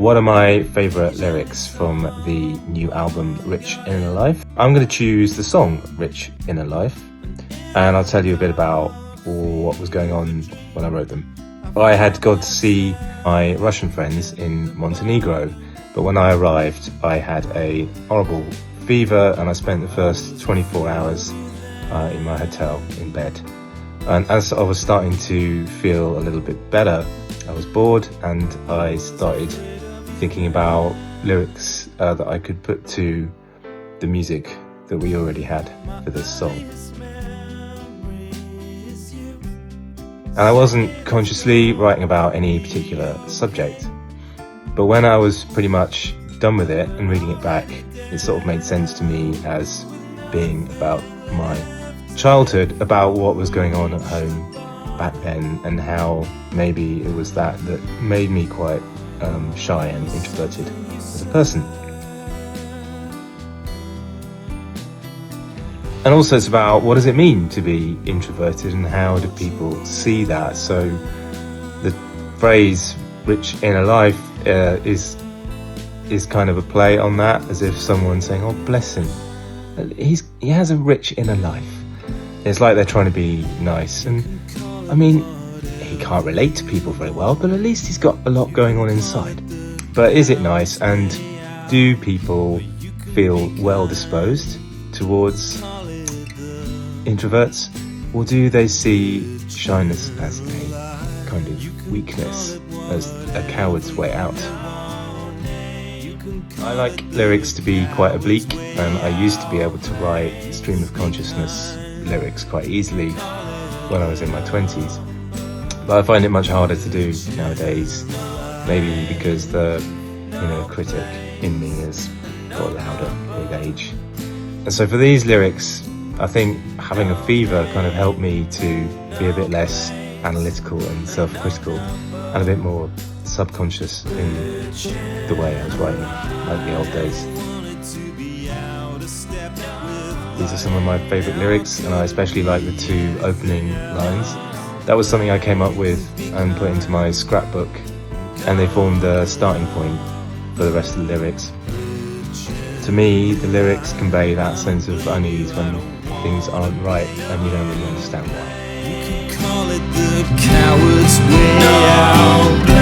What are my favourite lyrics from the new album Rich Inner Life? I'm going to choose the song Rich Inner Life, and I'll tell you a bit about what was going on when I wrote them. I had gone to see my Russian friends in Montenegro, but when I arrived I had a horrible fever and I spent the first 24 hours in my hotel in bed. And as I was starting to feel a little bit better, I was bored and I started thinking about lyrics that I could put to the music that we already had for this song. And I wasn't consciously writing about any particular subject, but when I was pretty much done with it and reading it back, it sort of made sense to me as being about my childhood, about what was going on at home back then and how maybe it was that made me quite shy and introverted as a person. And also it's about what does it mean to be introverted and how do people see that. So the phrase rich inner life is kind of a play on that, as if someone's saying, oh bless him, he has a rich inner life. It's like they're trying to be nice, and I mean, he can't relate to people very well, but at least he's got a lot going on inside. But is it nice, and do people feel well disposed towards introverts, or do they see shyness as a kind of weakness, as a coward's way out? I like lyrics to be quite oblique, and I used to be able to write stream of consciousness lyrics quite easily when I was in my 20s, but I find it much harder to do nowadays, maybe because the critic in me has got louder with age. And so for these lyrics, I think having a fever kind of helped me to be a bit less analytical and self-critical and a bit more subconscious in the way I was writing, like the old days. These are some of my favourite lyrics, and I especially like the two opening lines. That was something I came up with and put into my scrapbook, and they formed the starting point for the rest of the lyrics. To me, the lyrics convey that sense of unease when things aren't right and you don't really understand why. You can call it the coward's way out.